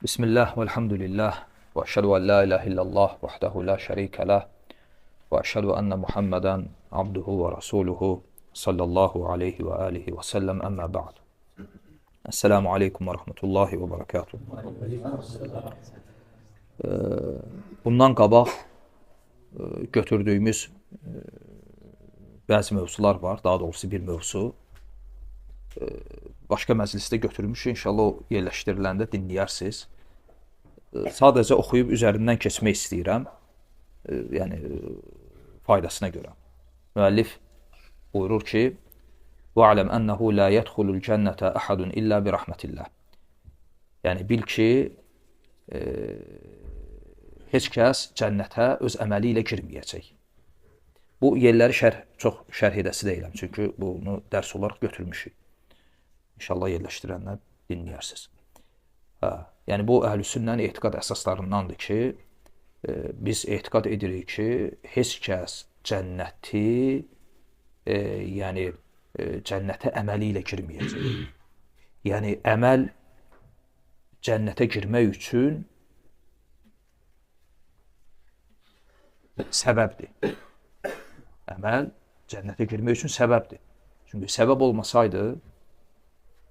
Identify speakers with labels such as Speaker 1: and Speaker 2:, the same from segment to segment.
Speaker 1: Bismillah və elhamdülillah və əşhədu ən la ilahə illallah vahdehu la şərikə ləh və əşhədu ənə Muhammedən abduhu və rasuluhu sallallahu aleyhi və alihi və səlləm əmmə ba'd. Esselamu aleykum və rahmetullahi və barakatuhu. Bundan qabaq götürdüyümüz bəzi mövzular var, daha doğrusu bir mövzu. Başqa məclisdə götürmüşük, inşallah o yerləşdiriləndə dinləyərsiniz. Sadəcə oxuyub üzərindən keçmək istəyirəm, yəni faydasına görə. Müəllif buyurur ki, وَعْلَمْ أَنَّهُ لَا يَدْخُلُ الْجَنَّةَ أَحَدٌ إِلَّا بِرَحْمَةِ اللّٰهِ. Yəni bil ki, heç kəs cənnətə öz əməli ilə girməyəcək. Bu yerləri çox şərh edəsi deyiləm, çünki bunu dərs olaraq götürmüşük. İnşallah yerləşdirənlər dinləyərsiniz. Yəni bu əhlüsünnənin etiqad əsaslarındandır ki, biz etiqad edirik ki, heç kəs cənnəti, yəni cənnətə əməli ilə girməyəcək. Yəni əməl cənnətə girmək üçün səbəbdir. Əməl cənnətə girmək üçün səbəbdir. Çünki səbəb olmasaydı,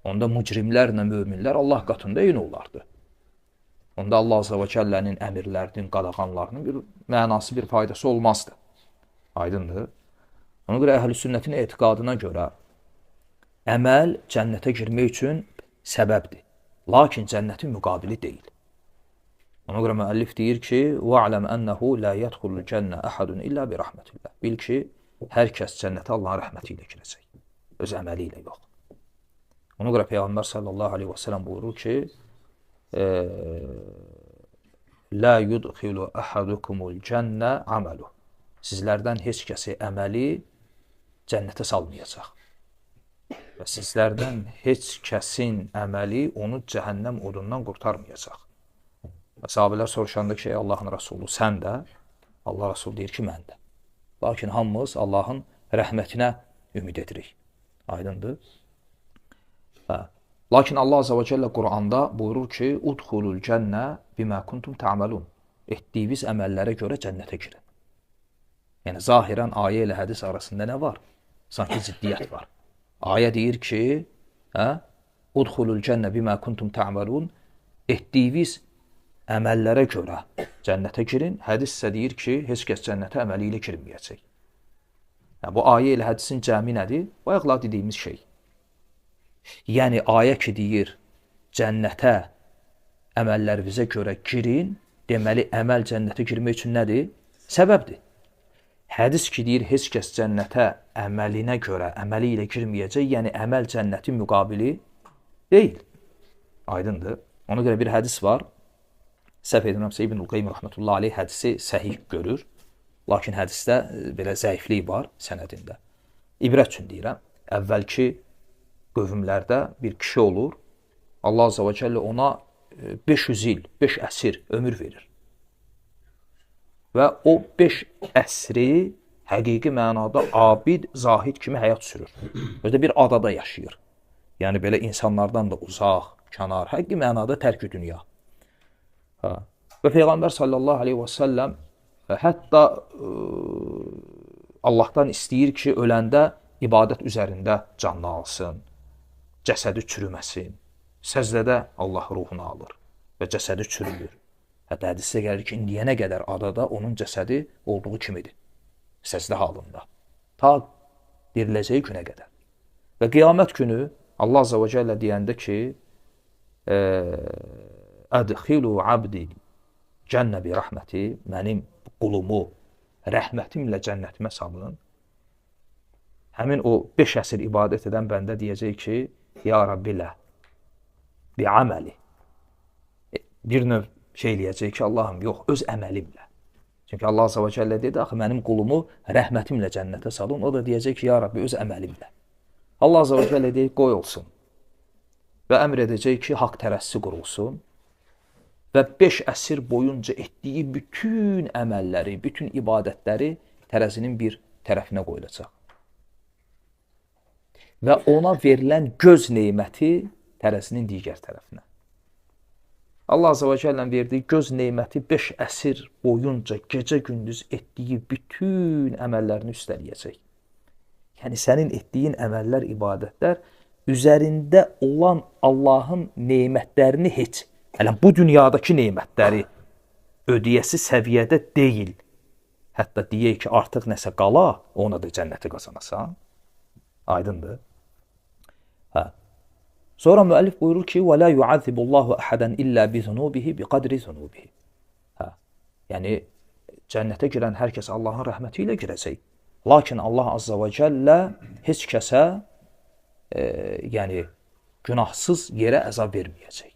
Speaker 1: onda mücrimlərlə möminlər Allah qatında eyni olardı. Onda Allah Azze və Cəllənin əmirlərinin, qadağanlarının bir mənası, bir faydası olmazdı. Aydındır. Ona görə əhl-i-sünnətin etiqadına görə əməl cənnətə girmək üçün səbəbdir. Lakin cənnətin müqabili deyil. Ona görə müəllif deyir ki, وَعْلَمْ أَنَّهُ لَا يَدْخُلُ الْجَنَّةَ أَحَدٌ إِلَّا بِرَحْمَةِ اللّٰهِ. Bil ki, hər kəs cənnətə Allahın rəhməti ilə girəcək. Öz əməli ilə yox. Ona görə Peyğəmbər sallallahu aleyhi və sələm buyurur ki, Lə yudxilu əhadukumul cənnə amalu. Sizlərdən heç kəsi əməli cənnətə salmayacaq. Və sizlərdən heç kəsin əməli onu cəhənnəm odundan qurtarmayacaq. Və sahabələr soruşanda ki, Allahın Rasulü sən də, Allah Rasulü deyir ki, mən də. Lakin hamımız Allahın rəhmətinə ümid edirik. Aydındır. Lakin Allah Azze və Cəllə Quranda buyurur ki, Udxulul cənnə bimə kuntum tə'amalun. Etdiyiniz əməllərə görə cənnətə girin. Yəni, zahirən ayə ilə hədis arasında nə var? Sanki ciddiyyət var. Ayə deyir ki, Udxulul cənnə bimə kuntum tə'amalun. Etdiyiniz əməllərə görə cənnətə girin. Hədis isə deyir ki, heç kəs cənnətə əməli ilə girməyəcək. Yəni, bu ayə ilə hədisin cəmi nədir? Bayaqlar dediyimiz şey. Yəni, ayə ki deyir, cənnətə əməllərinizə görə girin, deməli, əməl cənnətə girmək üçün nədir? Səbəbdir. Hədis ki deyir, heç kəs cənnətə əməlinə görə, əməli ilə girməyəcək, yəni əməl cənnətin müqabili deyil. Aydındır. Ona görə bir hədis var. Səhv edirəmsə İbn-i Qayyim rəhmətullah aleyh hədisi səhih görür. Lakin hədisdə belə zəiflik var sənədində. İbrət üçün deyirəm. Əvvəlki qövmlərdə bir kişi olur. Allah Azze və Cəllə ona 500 il, 5 əsr ömür verir. Və o 5 əsri həqiqi mənada abid, zahid kimi həyat sürür. Özdə bir adada yaşayır. Yəni belə insanlardan da uzaq, kənar, həqiqi mənada tərk-i dünya. Və Peyğəmbər sallallahu aleyhi və səlləm hətta Allahdan istəyir ki, öləndə ibadət üzərində canlı alsın, cəsədi çürüməsin. Səzdədə Allah ruhunu alır və cəsədi çürülür. Hətta hədisdə gəlir ki, indiyənə qədər adada onun cəsədi olduğu kimidir. Səzdə halında. Ta diriləcəyi günə qədər. Və qiyamət günü Allah Azze və Cəllə deyəndə ki, Ədxilu abdi cənnə bi rəhməti, mənim qulumu rəhmətimlə cənnətimə salın. Həmin o 5 əsr ibadət edən bəndə deyəcək ki, Ya Rabbi lə, bi əməli. Bir növ şey eləyəcək ki, Allahım, yox, öz əməlimlə. Çünki Allah Azze və Cəllə dedi, axı, mənim qulumu rəhmətimlə cənnətə salın. O da deyəcək ki, Ya Rabbi, öz əməlimlə. Allah Azze və Cəllə deyək, qoy olsun. Və əmr edəcək ki, haqq tərəssi qurulsun. Və 5 əsr boyunca etdiyi bütün əməlləri, bütün ibadətləri tərəzinin bir tərəfinə qoyulacaq. Və ona verilən göz neyməti tərəzinin digər tərəfinə. Allah Azze və Cəllənin verdiyi göz neməti 5 əsr boyunca gecə-gündüz etdiyi bütün əməllərini üstələyəcək. Yəni, sənin etdiyin əməllər, ibadətlər üzərində olan Allahın neymətlərini heç, yəni bu dünyadakı neymətləri ödəyəsi səviyyədə deyil. Hətta deyək ki, artıq nəsə qala, ona da cənnəti qazanasan. Aydındır. Sonra müəllif buyurur ki, وَلَا يُعَذِّبُ اللّٰهُ أَحَدًا إِلَّا بِذُنُوبِهِ بِقَدْرِ ذُنُوبِهِ. Yəni, cənnətə girən hər kəs Allahın rəhməti ilə girəcək. Lakin Allah Azza və Cəllə heç kəsə yəni, günahsız yerə əzab verməyəcək.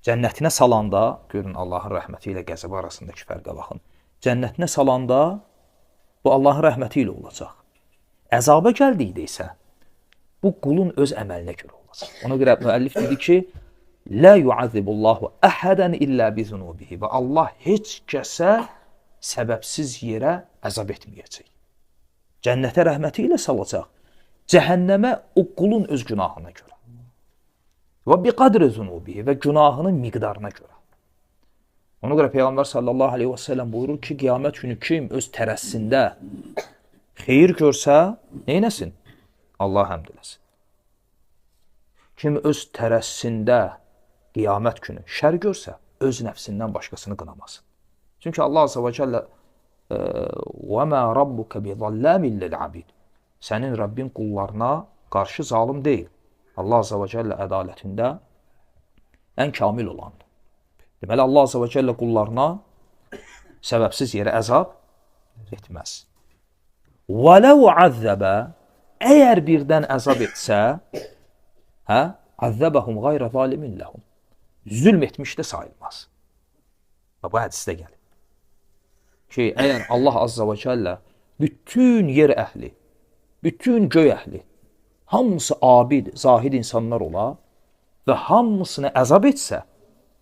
Speaker 1: Cənnətinə salanda, görün Allahın rəhməti ilə qəzəbi arasındakı fərqə baxın. Cənnətinə salanda bu Allahın rəhməti ilə olacaq. Əzaba gəldikdə isə bu qulun öz əməlinə görə olacaq. Ona görə müəllif dedi ki, Lə yu'azzibullahu əhədən illə bizunubihi. Və Allah heç kəsə səbəbsiz yerə əzab etməyəcək. Cənnətə rəhməti ilə salacaq. Cəhənnəmə o qulun öz günahına görə. Və biqadri zunubihi və günahının miqdarına görə. Ona görə Peyğəmbər sallallahu aleyhi və səlləm buyurur ki, qiyamət günü kim öz tərəssində xeyir görsə, neynəsin? Allah həmd eləsin. Kim öz tərəssində qiyamət günü şər görsə, öz nəfsindən başqasını qınamasın. Çünki Allah Azze və Cəllə وَمَا رَبُّكَ بِظَلَّامٍ لِلْعَبِيدِ. Sənin Rəbbin qullarına qarşı zalim deyil. Allah Azze və Cəllə ədalətində ən kamil olandır. Deməli, Allah Azze və Cəllə qullarına səbəbsiz yerə əzab etməz. وَلَوْ عَذَّبَ. Əgər birdən əzab etsə, عَذَّبَهُمْ غَيْرَ ظَالِمٍ لَهُمْ. Zülm etmiş də sayılmaz. Bu hədisdə gəlir. Ki, əgər Allah Azza və Cəllə bütün yer əhli, bütün göy əhli, hamısı abid, zahid insanlar ola və hamısını əzab etsə,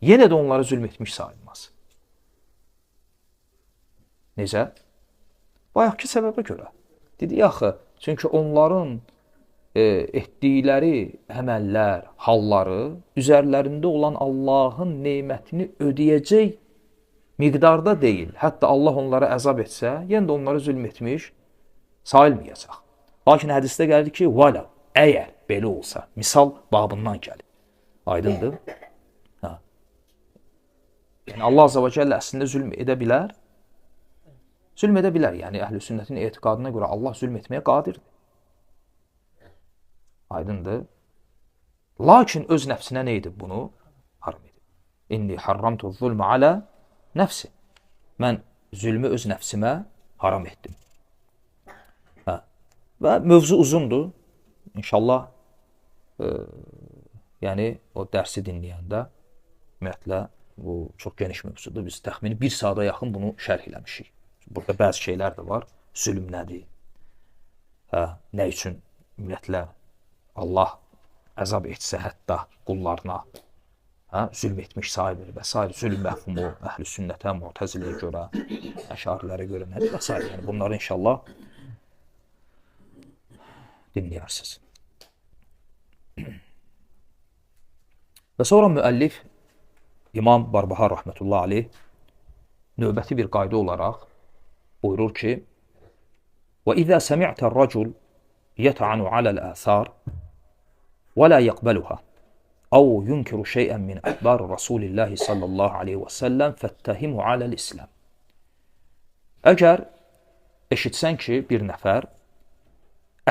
Speaker 1: yenə də onlara zülm etmiş sayılmaz. Necə? Bayaqki səbəbə görə. Dedi, yaxı, çünki onların etdikləri əməllər, halları üzərlərində olan Allahın neymətini ödəyəcək miqdarda deyil. Hətta Allah onlara əzab etsə, yenə də onlara zülm etmiş sayılmayacaq. Lakin hədisdə gəlir ki, vələ, əgər belə olsa, misal babından gəlir. Aydındır? Yəni Allah Azza və Cəllə əslində zülm edə bilər. Zülm edə bilər. Yəni əhl-i sünnətin etiqadına görə Allah zülm etməyə qadirdir. Aydındır. Lakin öz nəfsinə nə edib bunu? Haram edib. İnni harramtu zulmə alə nəfsi. Mən zülmü öz nəfsimə haram etdim. Və mövzu uzundur. İnşallah yəni o dərsi dinləyəndə ümumiyyətlə bu çox geniş mövzudur. Biz təxmini 1 saata yaxın bunu şərh eləmişik. Burada bəzi şeylər də var. Zülm nədir? Nə üçün ümumiyyətlə Allah əzab etsə hətta qullarına zülm etmiş sayılır və s. Zülm məfhumu əhl-i sünnətə, mu'təziləyə görə, əşarilərə görə nədir və s. Yəni bunları inşallah dinləyərsiniz. Və sonra müəllif İmam Barbahar rəhmətullah aleyh növbəti bir qayda olaraq buyurur ki, وَإِذَا سَمِعْتَ الرَّجُلُ يَتَعَنُ عَلَى الْآثَارِ وَلَا يَقْبَلُهَا أَوْ يُنْكِرُ شَيْئًا مِنْ أَخْبَارِ رَسُولِ اللّٰهِ صَلَّى اللّٰهُ عَلَيْهِ وَسَلَّمْ فَاتَّهِمُ عَلَى الْإِسْلَامِ. Əgər eşitsən ki, bir nəfər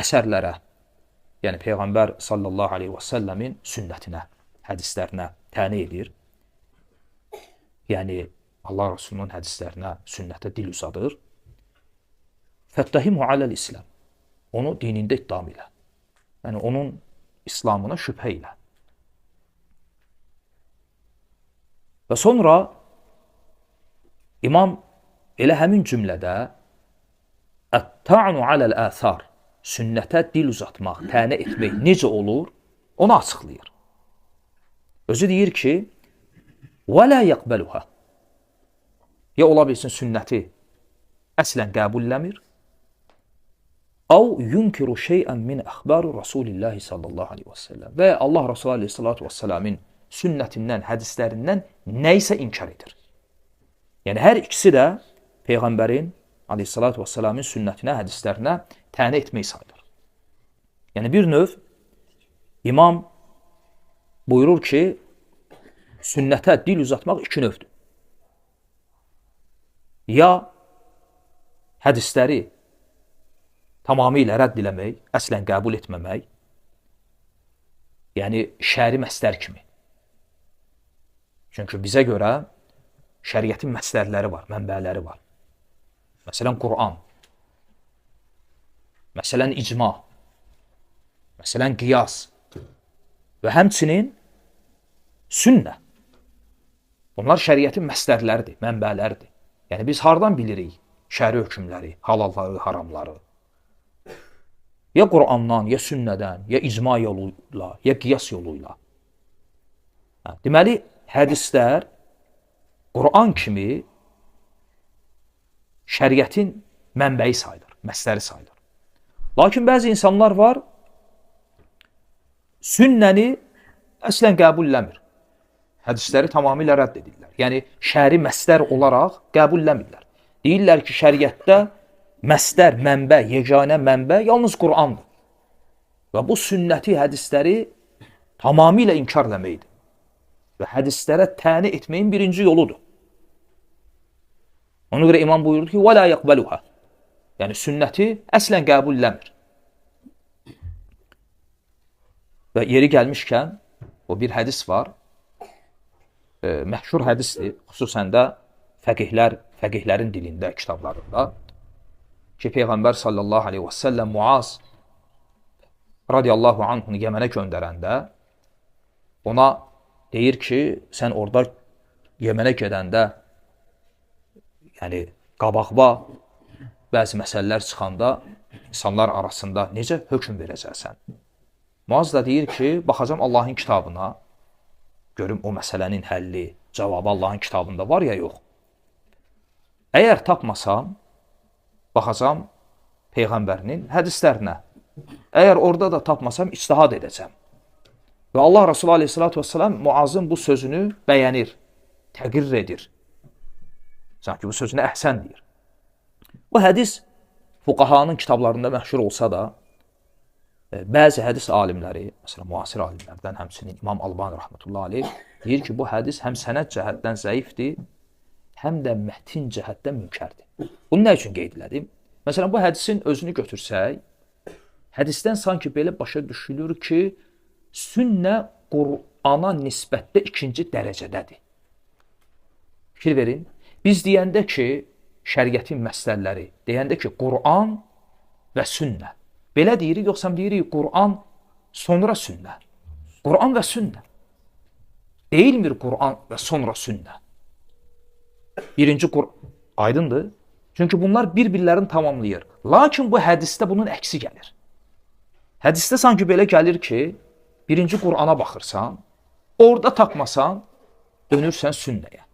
Speaker 1: əsərlərə, yəni Peyğəmbər sallallahu aleyhi və səlləmin sünnətinə, hədislərinə təni edir, yəni Allah Rasulunun hədislərinə, sünnətə dil uzadır, fəttahimu aləl İslam, onu dinində iddam ilə, yəni onun İslamına şübhə ilə. Və sonra İmam elə həmin cümlədə ət-ta'nu aləl əthar, sünnətə dil uzatmaq, tənə etmək necə olur, onu açıqlayır. Özü deyir ki, وَلَا يَقْبَلُهَا. Ya ola bilsin sünnəti əslən qəbulləmir, أَوْ يُنْكِرُ شَيْئًا مِنْ أَخْبَارِ رَسُولِ اللّٰهِ sallallahu aleyhi və səlləm və Allah Resulü aleyhissalatu və səlləmin sünnətindən, hədislərindən nə isə inkar edir. Yəni, hər ikisi də Peyğəmbərin aleyhissalatu vesselamın sünnətinə, hədislərinə tənə etmək sayılır. Yəni, bir növ imam buyurur ki, sünnətə dil uzatmaq iki növdür. Ya hədisləri tamamilə rədd eləmək, əslən qəbul etməmək, yəni şəri məstər kimi. Çünki bizə görə şəriətin məstərləri var, mənbələri var. Məsələn, Quran, məsələn, icma, məsələn, qiyas və həmçinin sünnə. Bunlar şəriətin məstərləridir, mənbələridir. Yəni, biz hardan bilirik şəri hökmləri, halalları, haramları? Ya Qurandan, ya sünnədən, ya icma yoluyla, ya qiyas yoluyla. Deməli, hədislər Quran kimi şəriətin mənbəyi sayılır, məsləri sayılır. Lakin bəzi insanlar var, sünnəni əslən qəbul eləmir. Hədisləri tamamilə rədd edirlər. Yəni, şəri məslər olaraq qəbul eləmirlər. Deyirlər ki, şəriətdə məslər, mənbə, yeganə mənbə yalnız Qurandır. Və bu sünnəti, hədisləri tamamilə inkar eləməkdir. Və hədislərə təni etməyin birinci yoludur. Ona görə imam buyurur ki, وَلَا يَقْبَلُهَا. Yəni, sünnəti əslən qəbul eləmir. Və yeri gəlmişkən, o bir hədis var, məşhur hədisdir, xüsusən də fəqihlərin dilində, kitablarında ki, Peyğəmbər sallallahu aleyhi və səlləm Muaz radiyallahu anhunu Yəmənə göndərəndə ona deyir ki, sən orada Yəmənə gedəndə, yəni qabaqba bəzi məsələlər çıxanda insanlar arasında necə hökm verəcəksən? Muaz da deyir ki, baxacam Allahın kitabına, görüm o məsələnin həlli, cavabı Allahın kitabında var ya yox. Əgər tapmasam, baxacam Peyğəmbərinin hədislərinə. Əgər orada da tapmasam, ictihad edəcəm. Və Allah Resulü aleyhissalatu vesselam Muazın bu sözünü bəyənir, təqrir edir. Sanki bu sözünə əhsən deyir. Bu hədis fuqahanın kitablarında məşhur olsa da, bəzi hədis alimləri, məsələn, müasir alimlərdən həmçinin İmam Albani rahmetullahi aleyh deyir ki, bu hədis həm sənəd cəhətdən zəifdir, həm də mətin cəhətdən mülkərdir. Bunu nə üçün qeyd elədim? Məsələn, bu hədisin özünü götürsək, hədisdən sanki belə başa düşülür ki, sünnə Qur'ana nisbətdə ikinci dərəcədədir. Fikir verin, biz deyəndə ki, şəriətin məsələləri, deyəndə ki, Qur'an və sünnə. Belə deyirik, yoxsa deyirik, Qur'an sonra sünnə. Qur'an və sünnə. Deyilmir Qur'an və sonra sünnə. Birinci Qur'an, aydındır. Çünki bunlar bir-birlərini tamamlayır. Lakin bu hədisdə bunun əksi gəlir. Hədisdə sanki belə gəlir ki, birinci Qur'ana baxırsan, orada tapmasan, dönürsən sünnəyə.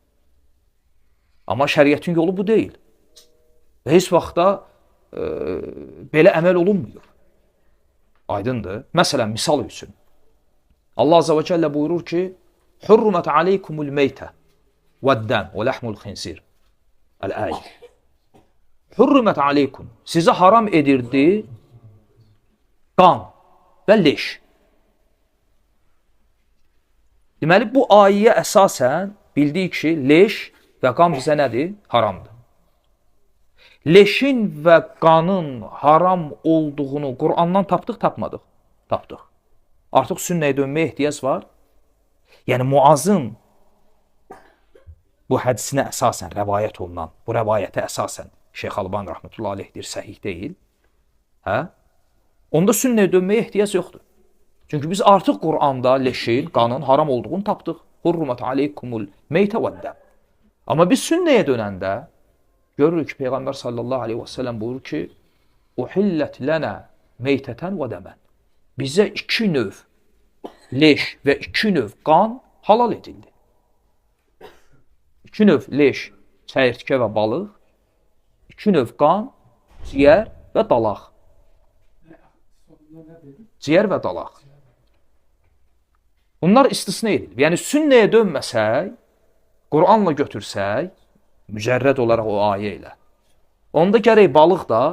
Speaker 1: Amma şəriətin yolu bu deyil. Və heç vaxtda belə əməl olunmuyor. Aydındır. Məsələn, misal üçün. Allah Azze ve Celle buyurur ki, Hurrumet aleykumul meytə vəddəm və ləhmul xinsir. Əl-əyə. Hurrumet aleykum. Sizə haram edirdi qan və leş. Deməli, bu ayəyə əsasən bildik ki, leş və qan bizə nədir? Haramdır. Leşin və qanın haram olduğunu Qur'andan tapdıq, tapmadıq? Tapdıq. Artıq sünnəyə dönməyə ehtiyac var. Yəni, Muazın bu hədisinə əsasən rəvayət olunan, bu rəvayətə əsasən Şeyx Albani rahmetullahi aleyhdir, səhih deyil. Onda sünnəyə dönməyə ehtiyac yoxdur. Çünki biz artıq Qur'anda leşin, qanın haram olduğunu tapdıq. Hurrumet aleykumul meytə vəddəm. Amma biz sünnəyə dönəndə görürük ki, Peyğəmbər sallallahu aleyhi və səlləm buyurur ki, Uhillət lənə meytətən və dəmən. Bizə iki növ leş və iki növ qan halal edildi. İki növ leş, çəyirtkə və balıq, iki növ qan, ciyər və dalaq. Ciyər və dalaq. Bunlar istisna edilir. Yəni, sünnəyə dönməsək, Qur'anla götürsək, mücərrəd olaraq o ayə ilə, onda gərək balıq da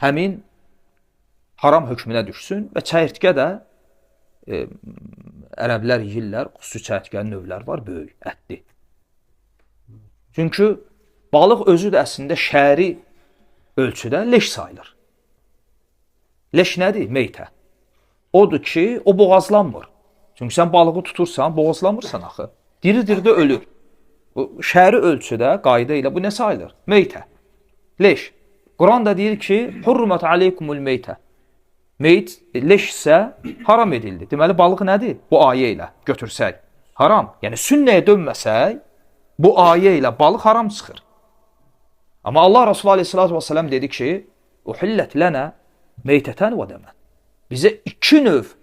Speaker 1: həmin haram hökmünə düşsün və çəyirtkə də ərəblər yeyirlər, xüsusi çəyirtkənin növləri var, böyük, ətli. Çünki balıq özü də əslində şəri ölçüdə leş sayılır. Leş nədir? Meytə. Odur ki, o boğazlanmır. Çünki sən balığı tutursan, boğazlanmırsan axı. Diri-diri də ölür. Şəri ölçüdə, qayda ilə bu nə sayılır? Meytə. Leş. Quran da deyir ki, hurrimat aleykumul meytə. Meyt, leş isə haram edildi. Deməli, balıq nədir? Bu ayə ilə götürsək. Haram. Yəni, sünnəyə dönməsək, bu ayə ilə balıq haram çıxır. Amma Allah Resulü aleyhissalatu vesselam dedi ki, uhillət lənə meytətən və dəmən. Bizə 2 növ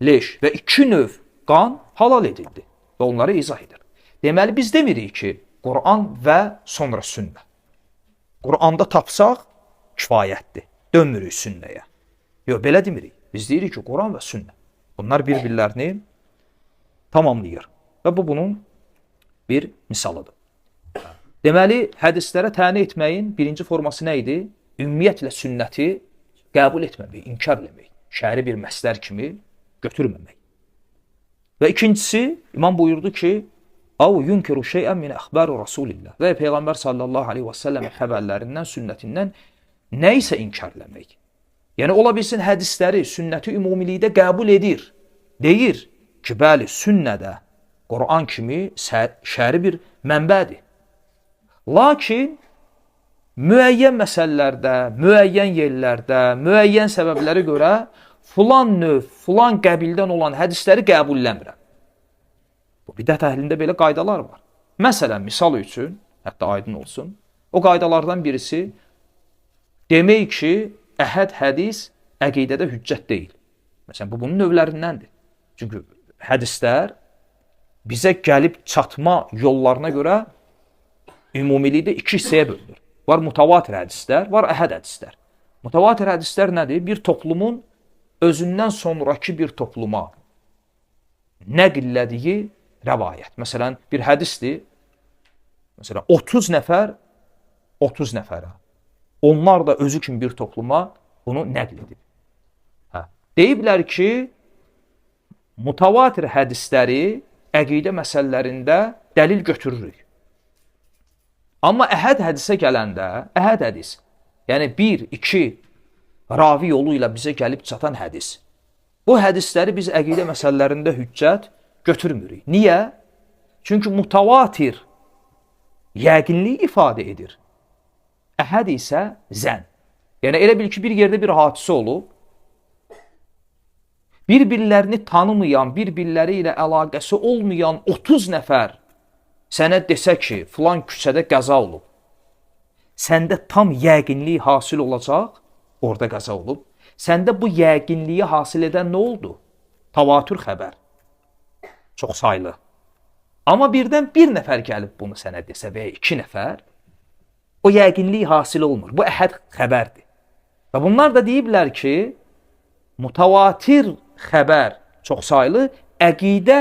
Speaker 1: leş və 2 növ qan halal edildi və onları izah edir. Deməli, biz demirik ki, Quran və sonra sünnə. Quranda tapsaq kifayətdir. Dönmürük sünnəyə. Yox, belə demirik. Biz deyirik ki, Quran və sünnə. Bunlar bir-birlərini tamamlayır. Və bu bunun bir misalıdır. Deməli, hədislərə təni etməyin birinci forması nə idi? Ümumiyyətlə sünnəti qəbul etməmək, inkar eləmək, şəri bir məslər kimi götürməmək. Və ikincisi, imam buyurdu ki, "Av yunkiru şey'an min əxbari Rasulillah." Və Peyğəmbər sallallahu aleyhi və səlləm xəbərlərindən, sünnətindən nə isə inkar eləmək. Yəni, ola bilsin hədisləri, sünnəti ümumilikdə qəbul edir. Deyir ki, bəli, sünnədə Quran kimi şəri bir mənbədir. Lakin, müəyyən məsələlərdə, müəyyən yerlərdə, müəyyən səbəblərə görə filan növ, filan qəbildən olan hədisləri qəbulləmirəm. Bu bidət əhlində belə qaydalar var. Məsələn, misal üçün, hətta aydın olsun, o qaydalardan birisi demək ki, əhəd hədis əqidədə hüccət deyil. Məsələn, bu bunun növlərindəndir. Çünki hədislər bizə gəlib çatma yollarına görə ümumilikdə 2 hissəyə bölünür. Var mutavatir hədislər, var əhəd hədislər. Mutavatir hədislər nədir? Bir toplumun özündən sonraki bir topluma nəqillədiyi rəvayət. Məsələn, bir hədisdir. Məsələn, 30 nəfərə. Onlar da özü kimi bir topluma bunu nəql edib. Deyiblər ki, mutavatir hədisləri əqidə məsələlərində dəlil götürürük. Amma əhəd hədisə gələndə, əhəd hədis, yəni 1-2 ravi yolu ilə bizə gəlib çatan hədis. Bu hədisləri biz əqidə məsələlərində hüccət götürmürük. Niyə? Çünki mutavatir yəqinlik ifadə edir. Əhəd isə zən. Yəni, elə bil ki, bir yerdə bir hadisə olub, bir-birlərini tanımayan, bir-birləri ilə əlaqəsi olmayan 30 nəfər sənə desə ki, filan küçədə qəza olub, səndə tam yəqinlik hasil olacaq, orada qəza olub. Səndə bu yəqinliyi hasil edən nə oldu? Tavatür xəbər. Çox saylı. Amma birdən bir nəfər gəlib bunu sənə desə və ya 2 nəfər, o yəqinlik hasil olmur. Bu əhəd xəbərdir. Və bunlar da deyiblər ki, mutavatir xəbər çox saylı əqidə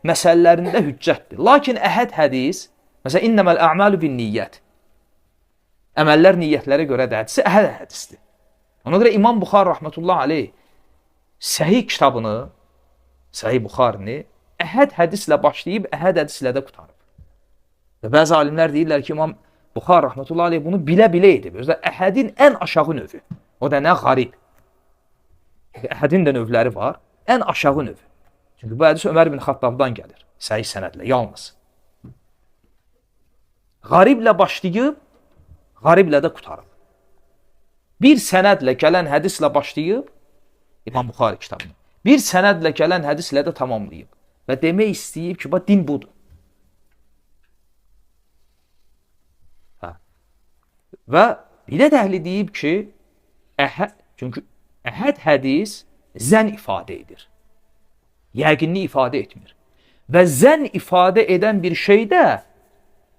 Speaker 1: məsələlərində hüccətdir. Lakin əhəd hədis, məsələn, innəməl ə'malu bin niyyət. Əməllər niyyətlərə görə də hədisi əhəd hədisdir. Ona görə İmam Buxar rəhmətullah aleyh Səhih kitabını, Səhih Buxarini əhəd hədislə başlayıb, əhəd hədislə də qutarıb. Və bəzi alimlər deyirlər ki, İmam Buxar rəhmətullah aleyh bunu bilə-bilə edib. Özdə əhədin ən aşağı növü. O da nə? Qarib. Əhədin də növləri var. Ən aşağı növü. Çünki bu hədis Ömər bin Xattabdan gəlir. Səhih sənədlə, yalnız. Qariblə başlayıb, qariblə də qutarıb. Bir sənədlə gələn hədislə başlayıb, İmam Buxari kitabını, bir sənədlə gələn hədislə də tamamlayıb. Və demək istəyib ki, din budur. Və bidət əhli deyib ki, çünki əhəd hədis zən ifadə edir. Yəqinlik ifadə etmir. Və zən ifadə edən bir şey də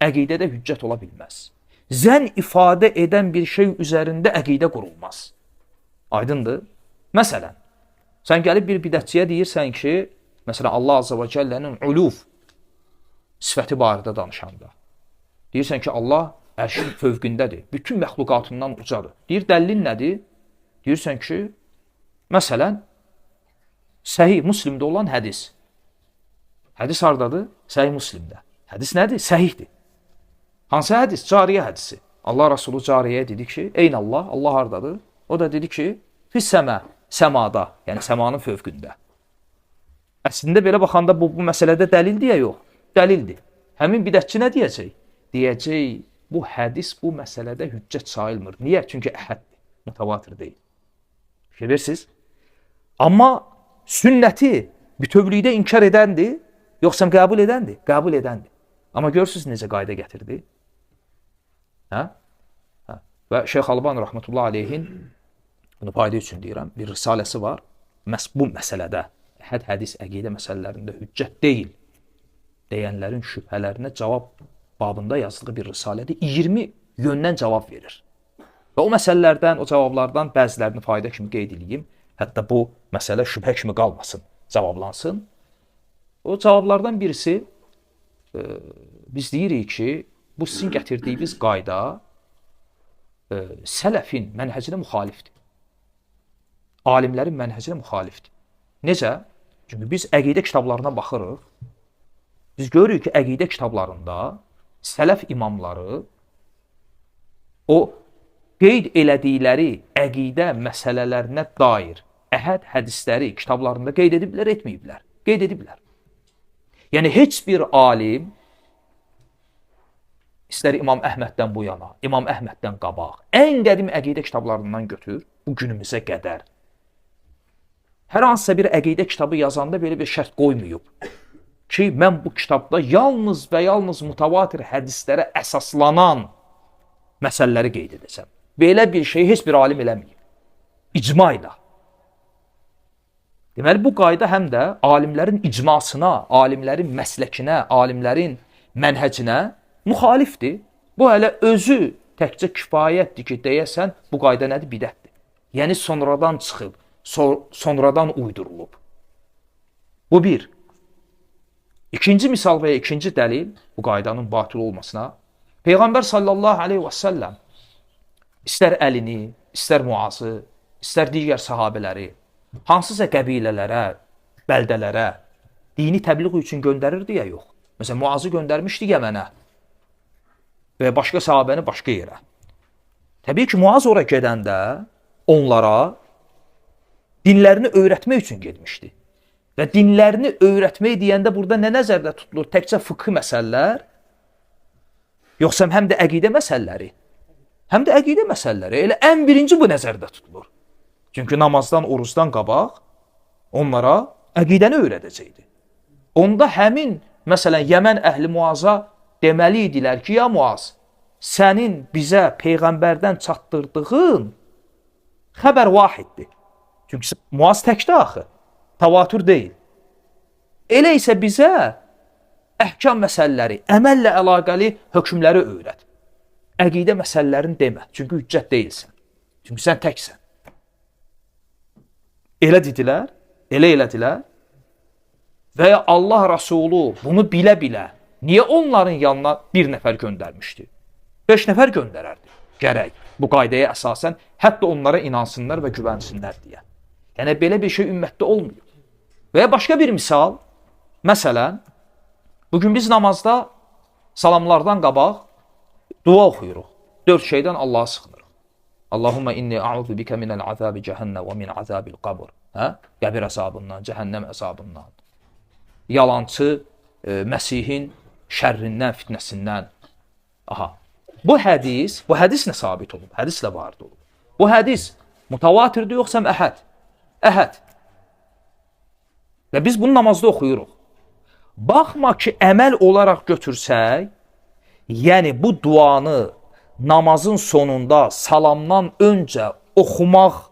Speaker 1: əqidədə hüccət ola bilməz. Zən ifadə edən bir şey üzərində əqidə qurulmaz. Aydındır? Məsələn, sən gəlib bir bidətçiyə deyirsən ki, məsələn, Allah Azza və Cəllənin uluf sifəti barədə danışanda. Deyirsən ki, Allah ərşin fövqündədir, bütün məxluqatından ucadır. Deyir, dəlilin nədir? Deyirsən ki, məsələn, Səhih Müslimdə olan hədis. Hədis hardadır? Səhih Müslimdə. Hədis nədir? Səhihdir. Hansı hədis? Cariyə hədisi. Allah Rasulü cariyəyə dedi ki, Eyn Allah, Allah hardadır? O da dedi ki, Fissəmə, səmada, yəni səmanın fövqündə. Əslində belə baxanda bu məsələdə dəlildir ya yox? Dəlildir. Həmin bidətçi nə deyəcək? Deyəcək, bu hədis bu məsələdə hüccət sayılmır. Niyə? Çünki əhəddir, mütəvatir deyil. Bilirsiniz? Amma sünnəti bütövlükdə inkar edəndir, yoxsa qəbul edəndir? Qəbul edəndir. Amma görürsünüz necə qayda gətirdi? Hə? Və Şeyx Alban rəhmətullah aleyhin, bunu fayda üçün deyirəm, bir risaləsi var. Bu məsələdə, hədis, əqidə məsələlərində hüccət deyil deyənlərin şübhələrinə cavab babında yazdığı bir risalədir. 20 yöndən cavab verir. Və o məsələlərdən, o cavablardan bəzilərini fayda kimi qeyd edeyim. Hətta bu məsələ şübhə kimi qalmasın, cavablansın. O cavablardan birisi, biz deyirik ki, bu sizin gətirdiyiniz qayda sələfin mənhəcinə müxalifdir. Alimlərin mənhəcinə müxalifdir. Necə? Çünki biz əqidə kitablarına baxırıq. Biz görürük ki, əqidə kitablarında sələf imamları o qeyd elədikləri əqidə məsələlərinə dair əhəd hədisləri kitablarında qeyd ediblər, etməyiblər. Qeyd ediblər. Yəni, heç bir alim, istər İmam Əhməddən bu yana, İmam Əhməddən qabaq, ən qədim əqidə kitablarından götür, bu günümüzə qədər. Hər hansısa bir əqidə kitabı yazanda belə bir şərt qoymayıb ki, mən bu kitabda yalnız və yalnız mütəvatir hədislərə əsaslanan məsələləri qeyd edəcəm. Belə bir şey heç bir alim eləməyib. İcma ilə. Deməli, bu qayda həm də alimlərin icmasına, alimlərin məsləkinə, alimlərin mənhəcinə müxalifdir. Bu hələ özü təkcə kifayətdir ki, deyəsən, bu qayda nədir? Bidətdir. Yəni, sonradan çıxıb, sonradan uydurulub. Bu bir. İkinci misal və ikinci dəlil bu qaydanın batıl olmasına, Peyğəmbər sallallahu aleyhi və səlləm istər Əlini, istər Muazı, istər digər sahabələri hansısa qəbilələrə, bəldələrə dini təbliğ üçün göndərirdi ya yox. Məsələn, Muazı göndərmişdi Yəmənə və başqa sahabəni başqa yerə. Təbii ki, Muaz ora gedəndə onlara dinlərini öyrətmək üçün getmişdi. Və dinlərini öyrətmək deyəndə burada nə nəzərdə tutulur? Təkcə fıqhi məsələlər, yoxsa həm də əqidə məsələləri? Həm də əqidə məsələləri. Elə ən birinci bu nəzərdə tutulur. Çünki namazdan, orucdan qabaq onlara əqidəni öyrədəcəkdi. Onda həmin, məsələn, Yəmən əhli Muaza deməli idilər ki, ya Muaz, sənin bizə Peyğəmbərdən çatdırdığın xəbər vahiddir. Çünki Muaz təkdə axı. Tavatur deyil. Elə isə bizə əhkam məsələləri, əməllə əlaqəli hökmləri öyrət. Əqidə məsələlərini demə. Çünki hüccət deyilsən. Çünki sən təksən. Elə dedilər, elə elədilər. Və ya Allah Rasulü bunu bilə-bilə niyə onların yanına bir nəfər göndərmişdi? 5 nəfər göndərərdi. Gərək bu qaydaya əsasən hətta onlara inansınlar və güvənsinlər deyə. Yəni, belə bir şey ümmətdə olmuyor. Və ya başqa bir misal, məsələn, bugün biz namazda salamlardan qabaq dua oxuyuruq. 4 şeydən Allah'a sığınırıq. Allahumma inni a'udhu bika minəl azabi cəhənnə və min azabil qabr. Qəbir əzabından, cəhənnəm əzabından. Yalancı Məsihin şərrindən, fitnəsindən. Aha. Bu hədislə sabit olub, hədislə varid olub. Bu hədis mutavatirdir yoxsa əhəd? Əhəd. Və biz bunu namazda oxuyuruq. Baxma ki, əməl olaraq götürsək, yəni bu duanı namazın sonunda salamdan öncə oxumaq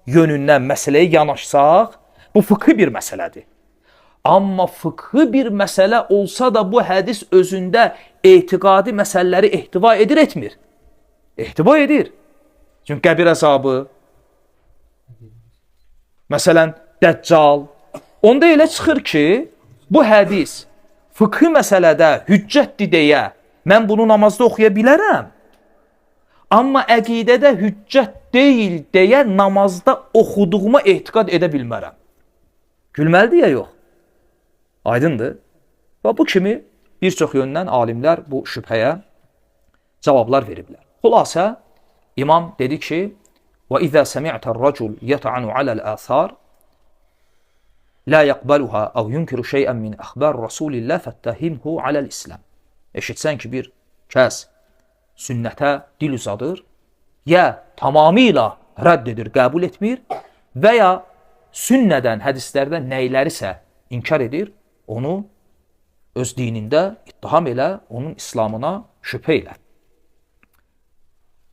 Speaker 1: yönündən məsələyə yanaşsaq, bu fıqhi bir məsələdir. Amma fıqhi bir məsələ olsa da bu hədis özündə etiqadi məsələləri ehtiva edir, etmir. Ehtiva edir. Çünki qəbir əzabı, məsələn, Dəccal, onda elə çıxır ki, bu hədis fıqhi məsələdə hüccətdir deyə mən bunu namazda oxuya bilərəm. Amma əqidədə hüccət deyil deyə namazda oxuduğuma etiqad edə bilmərəm. Gülməlidir ya yox? Aydındır. Və bu kimi bir çox yöndən alimlər bu şübhəyə cavablar veriblər. Xülasə, imam dedi ki, وَإِذَا سَمِعْتَ الرَّجُلْ يَطْعَنُ عَلَى الْآثَارِ لَا يَقْبَلُهَا أَوْ يُنْكِرُ شَيْئًا مِنْ أَخْبَارِ رَسُولِ اللّٰهِ فَاتَّهِمْهُ عَلَى الْإِسْلَامِ. Eşitsən ki, bir kəs sünnətə dil uzadır, ya tamamilə rədd edir, qəbul etmir və ya sünnədən, hədislərdən nəylərisə inkar edir, onu öz dinində ittiham elə, onun İslamına şübhə elə.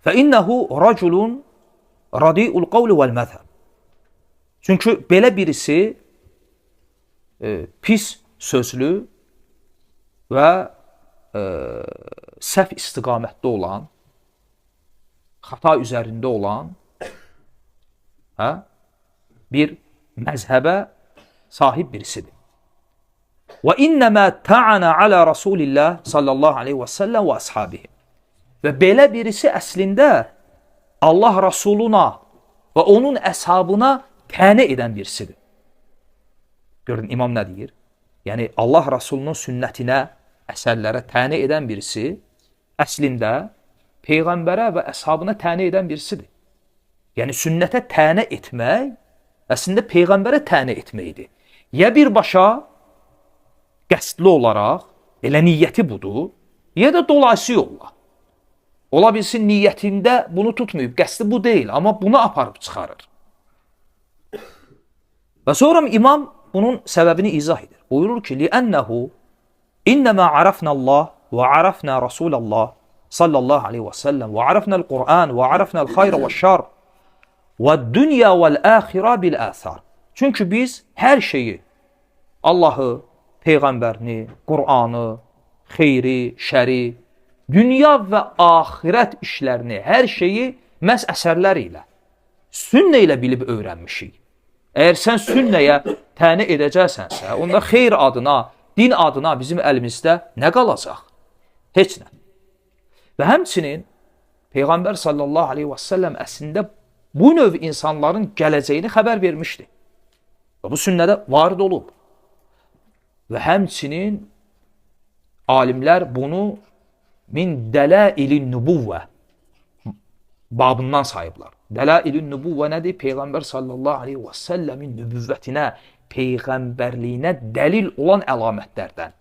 Speaker 1: فَإِنَّهُ رَجُلٌ رَضِيءُ الْقَوْلِ وَالْمَذْهَبِ. Çünki belə birisi pis sözlü və səhv istiqamətdə olan, xata üzərində olan bir məzhəbə sahib birisidir. وَإِنَّمَا تَعَنَ عَلَى رَسُولِ اللّٰهِ sallallahu aleyhi və səlləm və əshabihi. Və belə birisi əslində Allah Rasuluna və onun əshabına tənə edən birisidir. Görün, imam nə deyir? Yəni, Allah Rasulunun sünnətinə, əsərlərə tənə edən birisi əslində Peyğəmbərə və əshabına tənə edən birisidir. Yəni, sünnətə tənə etmək əslində Peyğəmbərə tənə etməkdir. Ya birbaşa qəsdli olaraq, elə niyyəti budur, ya da dolayısı yolla. Ola bilsin, niyyətində bunu tutmayıb, qəsdi bu deyil, amma bunu aparıb çıxarır. Və sonra imam bunun səbəbini izah edir. Buyurur ki, لِأَنَّهُ إِنَّمَا عَرَفْنَا اللّٰهِ وَعَرَفْنَا رَسُولَ اللّٰهِ sallallahu aleyhi və səlləm وَعَرَفْنَا الْقُرْآنِ وَعَرَفْنَا الْخَيْرَ وَالشَّرِ وَالدُّنْيَا وَالْآخِرَةِ بِالْآثَارِ. Çünki biz hər şeyi, Allahı, Peyğəmbərini, Qur'anı, xeyri, şəri, dünya və axirət işlərini, hər şeyi məhz əsərlər ilə, sünnə ilə bilib öyrənmişik. Əgər sən sünnəyə tənə edəcəksənsə, onda xeyr adına, din adına bizim əlimizdə nə qalacaq? Heç nə. Və həmçinin Peyğəmbər sallallahu aleyhi və səlləm əslində bu növ insanların gələcəyini xəbər vermişdi. Və bu sünnədə varid olub. Və həmçinin alimlər bunu min dəlailin nübuvvə babından sayıblar. Dəlailin nübuvvə nədir? Peyğəmbər sallallahu aleyhi və səlləmin nübüvvətinə, peyğəmbərliyinə dəlil olan əlamətlərdən.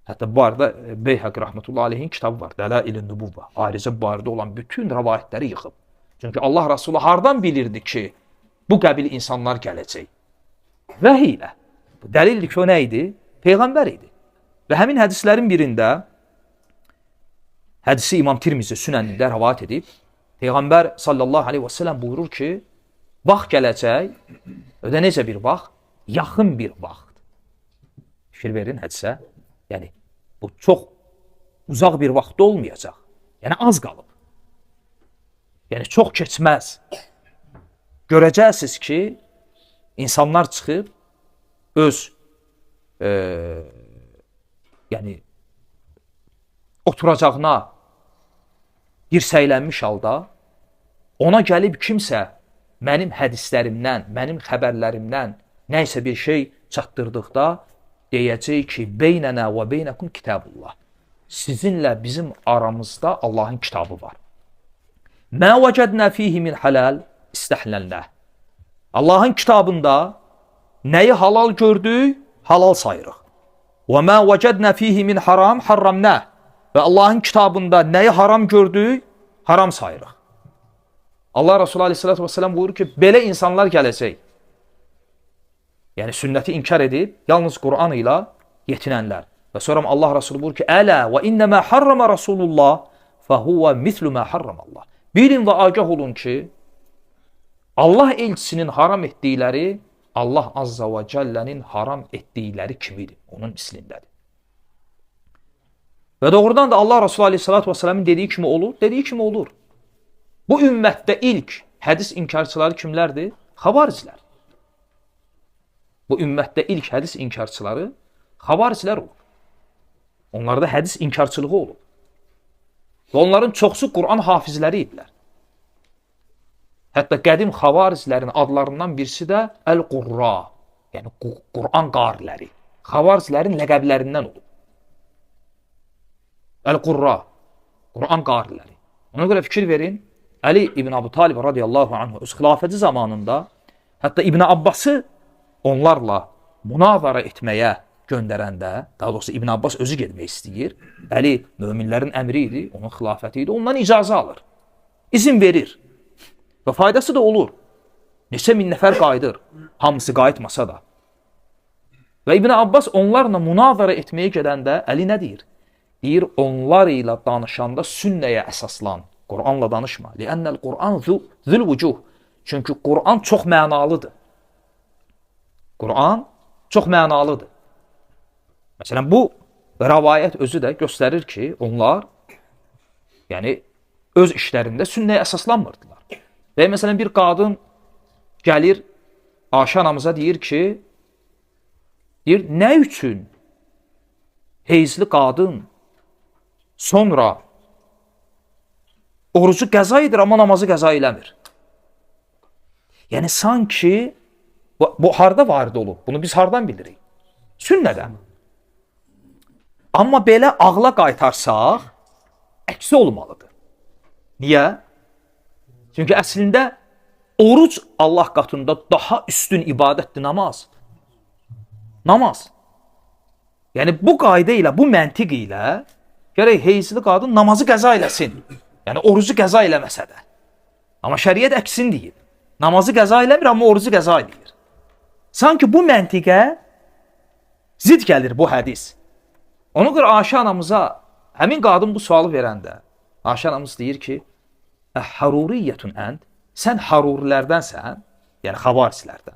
Speaker 1: Hətta bu arada Beyhəq rəhmətullah aleyhin kitabı var. Dəlailin nübuvvə. Ayrıca bu arada olan bütün rəvayətləri yıxıb. Çünki Allah Rasulü hardan bilirdi ki, bu qəbil insanlar gələcək? Vəhiy ilə. Dəlildir ki, o nə idi? Peyğəmbər idi. Və həmin hədislərin birində, hədisi İmam Tirmizi Sünənində rəvayət edib, Peyğəmbər sallallahu aleyhi və səlləm buyurur ki, vaxt gələcək, ödə necə bir vaxt? Yaxın bir vaxt. Fikir verin hədisə. Yəni, bu çox uzaq bir vaxt olmayacaq. Yəni, az qalıb. Yəni, çox keçməz. Görəcəksiniz ki, insanlar çıxıb, öz yəni oturacağına dirsəylənmiş halda ona gəlib kimsə mənim hədislərimdən, mənim xəbərlərimdən nəysə bir şey çatdırdıqda deyəcək ki, beynənə və beynəkum kitabullah. Sizinlə bizim aramızda Allahın kitabı var. Mə vəcədnə fihi min halal istəhləlləh. Allahın kitabında nəyi halal gördük, halal sayırıq. Və mə vəcədnə fihi min haram, harramnəh. Və Allahın kitabında nəyi haram gördük, haram sayırıq. Allah Resulü aleyhissalatü vesselam buyurur ki, belə insanlar gələcək. Yəni sünnəti inkar edib, yalnız Qur'an ilə yetinənlər. Və sonra Allah Resulü buyurur ki, ələ və innəmə harrama Rasulullah fəhuvə mithlu mə harramallah. Bilin və agah olun ki, Allah elçisinin haram etdikləri Allah Azza və Cəllənin haram etdikləri kimidir, onun mislindədir. Və doğrudan da Allah Resulü Aleyhisselatü Vesselam'ın dediyi kimi olur, dediyi kimi olur. Bu ümmətdə ilk hədis inkarçıları kimlərdir? Xavariclər. Bu ümmətdə ilk hədis inkarçıları xavariclər olur. Onlarda hədis inkarçılığı olub. Və onların çoxsu Quran hafizləri idilər. Hətta qədim xavarizlərin adlarından birisi də Əl-Qurra, yəni Quran qariləri. Xavarizlərin ləqəblərindən olub. Əl-Qurra, Quran qariləri. Ona görə fikir verin, Əli İbn Əbu Talib radiyallahu anhu öz xilafəti zamanında hətta İbn Abbası onlarla münazara etməyə göndərəndə, daha doğrusu İbn Abbas özü getmək istəyir. Əli möminlərin əmri idi, onun xilafəti idi. Ondan icazə alır. İzin verir. Və faydası da olur. Neçə min nəfər qayıdır. Hamısı qayıtmasa da. Və İbn Abbas onlarla münazara etməyə gedəndə Əli nə deyir? Deyir, onlar ilə danışanda sünnəyə əsaslan. Quranla danışma. Li'annəl Quran zülvücuh. Çünki Quran çox mənalıdır. Quran çox mənalıdır. Məsələn, bu rəvayət özü də göstərir ki, onlar yəni öz işlərində sünnəyə əsaslanmırdılar. Və məsələn, bir qadın gəlir Ayşə anamıza deyir ki, nə üçün heyzli qadın sonra orucu qəza edir, amma namazı qəza eləmir. Yəni, sanki bu harda varid olub? Bunu biz hardan bilirik? Sünnədən. Amma belə ağla qaytarsaq, əksi olmalıdır. Niyə? Çünki əslində oruc Allah qatında daha üstün ibadətdir namaz. Namaz. Yəni bu qayda ilə, bu məntiq ilə gərək heyzli qadın namazı qəza eləsin. Yəni orucu qəza eləməsə də. Amma şəriət əksini deyir. Namazı qəza eləmir, amma orucu qəza edir. Sanki bu məntiqə zid gəlir bu hədis. Ona görə Ayşə anamıza həmin qadın bu sualı verəndə Ayşə anamız deyir ki, Əhharuriyyətun ənd, sən harurilərdənsən, yəni xavarislərdən.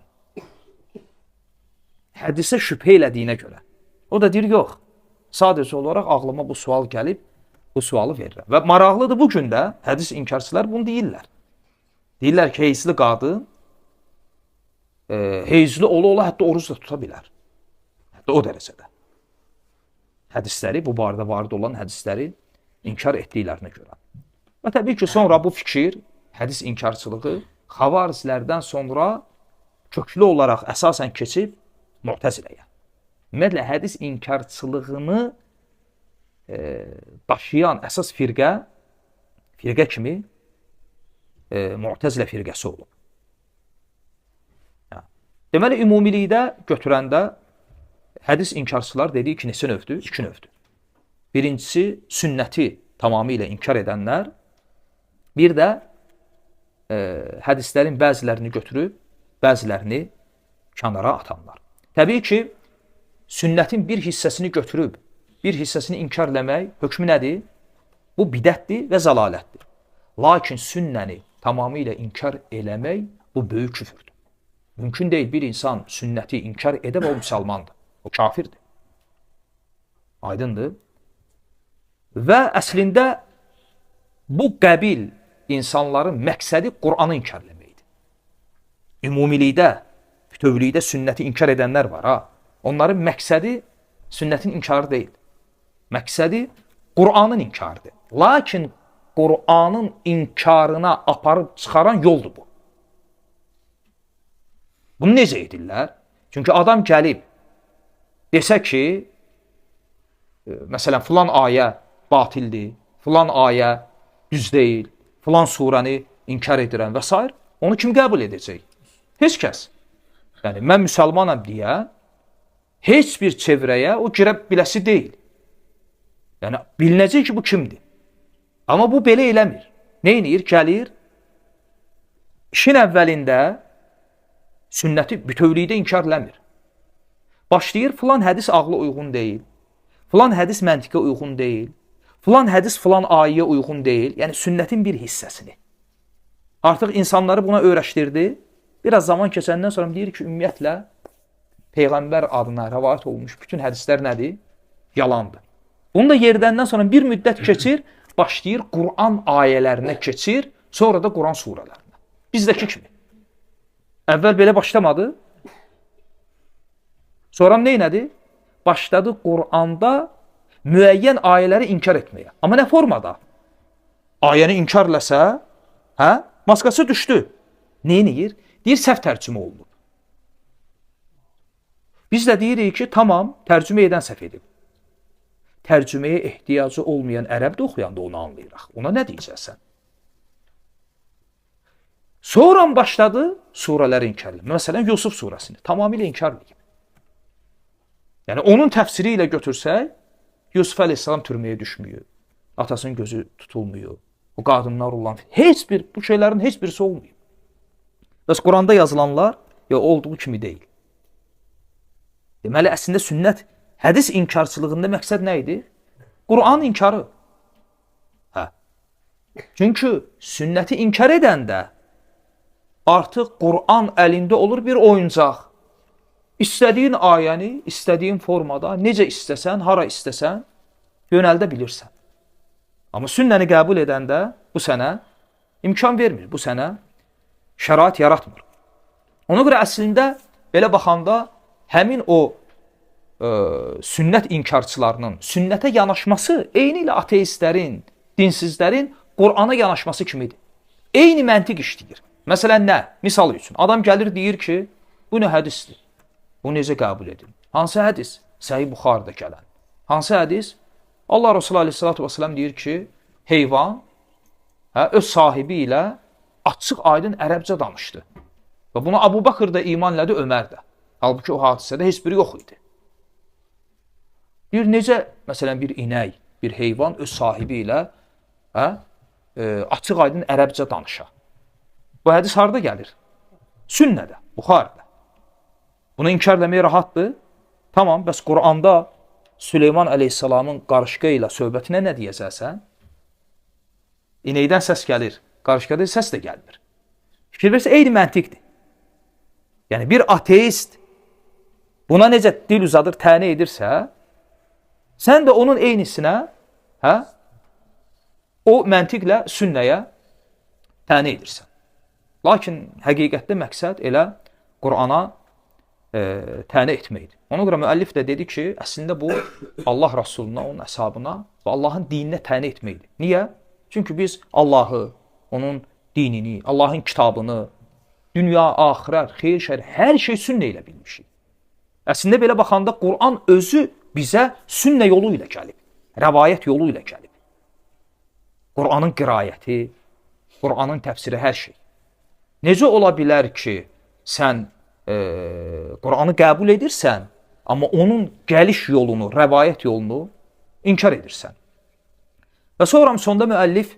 Speaker 1: Hədisə şübhə elədiyinə görə. O da deyir, yox, sadəcə olaraq ağlıma bu sual gəlib, bu sualı verirəm. Və maraqlıdır, bugün də hədis inkarçılar bunu deyirlər. Deyirlər ki, heyzli qadın, heyzli ola hətta oruc da tuta bilər. Hətta o dərəcədə. Hədisləri, bu barədə varid olan hədisləri inkar etdiklərinə görə. Və təbii ki, sonra bu fikir, hədis inkarçılığı xavarizlərdən sonra köklü olaraq əsasən keçib Mu'təziləyə. Ümumiyyətlə, hədis inkarçılığını daşıyan əsas firqə kimi Mu'təzilə firqəsi olub. Deməli, ümumilikdə götürəndə hədis inkarçılar dediyi ki, neçə növdür? 2 növdür. Birincisi, sünnəti tamamilə inkar edənlər, bir də hədislərin bəzilərini götürüb, bəzilərini kənara atanlar. Təbii ki, sünnətin bir hissəsini götürüb, bir hissəsini inkar eləmək hökmü nədir? Bu bidətdir və zəlalətdir. Lakin sünnəni tamamilə inkar eləmək bu böyük küfürdür. Mümkün deyil bir insan sünnəti inkar edə və o müsəlmandır. O kafirdir. Aydındır. Və əslində bu qəbil insanların məqsədi Qur'anı inkar eləməkdir. Ümumilikdə, bütövlükdə sünnəti inkar edənlər var. Onların məqsədi sünnətin inkarı deyil. Məqsədi Qur'anın inkarıdır. Lakin Qur'anın inkarına aparıb çıxaran yoldur bu. Bunu necə edirlər? Çünki adam gəlib, desə ki, məsələn, filan ayə batildir, filan ayə düz deyil, filan surəni inkar edirəm və s. Onu kim qəbul edəcək? Heç kəs. Yəni, mən müsəlmanam deyə, heç bir çevrəyə o girə biləsi deyil. Yəni, bilinəcək ki, bu kimdir? Amma bu belə eləmir. Neynir? Gəlir, işin əvvəlində sünnəti bütövlükdə inkar eləmir. Başlayır, filan hədis ağla uyğun deyil, filan hədis məntiqə uyğun deyil, filan hədis filan ayəyə uyğun deyil, yəni sünnətin bir hissəsini. Artıq insanları buna öyrəşdirdi. Biraz zaman keçəndən sonra deyir ki, ümumiyyətlə, Peyğəmbər adına rəvayət olmuş bütün hədislər nədir? Yalandır. Bunu da yerdəndən sonra bir müddət keçir, başlayır Quran ayələrinə keçir, sonra da Quran surələrinə. Bizdəki kimi. Əvvəl belə başlamadı. Sonra neynədi? Başladı Quranda müəyyən ayələri inkar etməyə. Amma nə formada? Ayəni inkar eləsə, maskası düşdü. Neyiniyir? Deyir, səhv tərcümə olunub. Biz də deyirik ki, tamam, tərcümə edən səhv edib. Tərcüməyə ehtiyacı olmayan ərəb də oxuyanda onu anlayırıq. Ona nə deyəcəksən? Sonra başladı surələri inkar edib. Məsələn, Yusuf surəsini tamamilə inkar edib. Yəni, onun təfsiri ilə götürsək, Yusuf əleyhissalam türməyə düşmüyor. Atasının gözü tutulmuyor. O qadınlar olan, bu şeylərin heç birisi olmuyor. Bəs Quranda yazılanlar olduğu kimi deyil. Deməli, əslində sünnət, hədis inkarçılığında məqsəd nə idi? Qur'an inkarı. Çünki sünnəti inkar edəndə artıq Qur'an əlində olur bir oyuncaq. İstədiyin ayəni, istədiyin formada, necə istəsən, hara istəsən, yönəldə bilirsən. Amma sünnəni qəbul edəndə bu sənə imkan vermir, bu sənə şərait yaratmır. Ona görə əslində belə baxanda həmin o sünnət inkarçılarının sünnətə yanaşması eyni ilə ateistlərin, dinsizlərin Qur'ana yanaşması kimidir. Eyni məntiq işləyir. Məsələn, nə? Misal üçün, adam gəlir deyir ki, bu nə hədisdir? Bu necə qəbul edin? Hansı hədis? Səhih Buxarıda gələn. Hansı hədis? Allah Resulü Aleyhisselatü Vesselam deyir ki, heyvan öz sahibi ilə açıq aydın ərəbcə danışdı. Və buna Abu Bakır da iman elədi, Ömər də. Halbuki o hadisədə heç biri yox idi. Bir necə, məsələn, bir inək, bir heyvan öz sahibi ilə açıq aydın ərəbcə danışa. Bu hədis harada gəlir? Sünnədə, Buxarıda. Bunu inkar eləməyə rahatdır. Tamam, bəs Quranda Süleyman əleyhissalamın qarışqa ilə söhbətinə nə deyəcəksən? İnəkdən səs gəlir, qarışqada səs də gəlmir. Fikir versə, eyni məntiqdir. Yəni, bir ateist buna necə dil uzadır, təni edirsə, sən də onun eynisinə o məntiqlə sünnəyə təni edirsən. Lakin həqiqətdə məqsəd elə Qur'ana təni etməkdir. Ona görə müəllif də dedi ki, əslində bu Allah Rasuluna, onun əshabına və Allahın dininə təni etməkdir. Niyə? Çünki biz Allahı, onun dinini, Allahın kitabını, dünya, axirət, xeyir, şər, hər şey sünnə ilə bilmişik. Əslində belə baxanda Qur'an özü bizə sünnə yolu ilə gəlib, rəvayət yolu ilə gəlib. Qur'anın qirayəti, Qur'anın təfsiri, hər şey. Necə ola bilər ki, sən Qur'anı qəbul edirsən, amma onun gəliş yolunu, rəvayət yolunu inkar edirsən. Və sonra sonda müəllif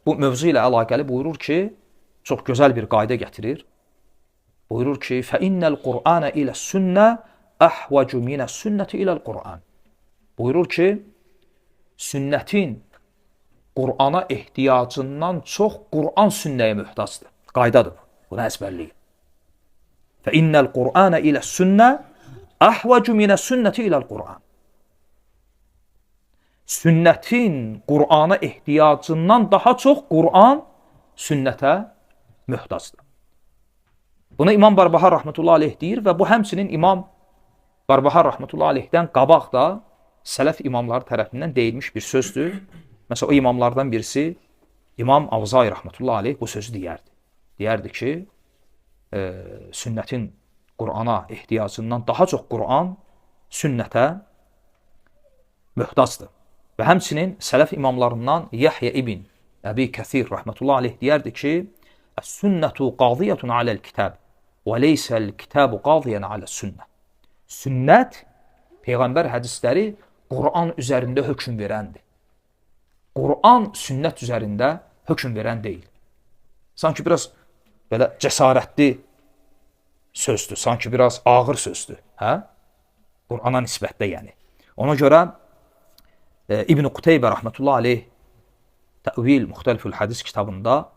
Speaker 1: bu mövzu ilə əlaqəli buyurur ki, çox gözəl bir qayda gətirir. Buyurur ki, فَإِنَّ الْقُرْآنَ إِلَى السُنَّةِ أَحْوَجُ مِنَ السُنَّةِ إِلَى الْقُرْآنِ. Buyurur ki, sünnətin Qur'ana ehtiyacından çox Qur'an sünnəyə möhtacdır. Qaydadır bu. Bunu əzbərləyin. فَإِنَّ الْقُرْآنَ إِلَى السُنَّةِ أَحْوَجُ مِنَ السُنَّةِ إِلَى الْقُرْآنِ. Sünnətin Qur'ana ehtiyacından daha çox Qur'an sünnətə möhtacdır. Buna İmam Barbahar Rahmetullah Aleyh deyir və bu həmçinin İmam Barbahar Rahmetullah Aleyhdən qabaq da sələf imamları tərəfindən deyilmiş bir sözdür. Məsələn, o imamlardan birisi İmam Avzai Rahmetullah Aleyh bu sözü deyərdi. Deyərdi ki, sünnətin Qur'ana ehtiyacından daha çox Qur'an sünnətə möhtacdır. Və həmçinin sələf imamlarından Yahya ibn Əbi Kəthir Rahmetullah Aleyh deyərdi ki, Əs-sünnətu qadiyyətun aləl-kitab və leysəl-kitabu qadiyyən aləs-sünnə. Sünnət, Peyğəmbər hədisləri Qur'an üzərində hökm verəndir. Qur'an sünnət üzərində hökm verən deyil. Sanki biraz belə cəsarətli sözdür, sanki biraz ağır sözdür. Qur'ana nisbətdə yəni. Ona görə İbn-i Quteybə Rahmetullah Aleyh Təvil Muxtəlifül Hədis kitabında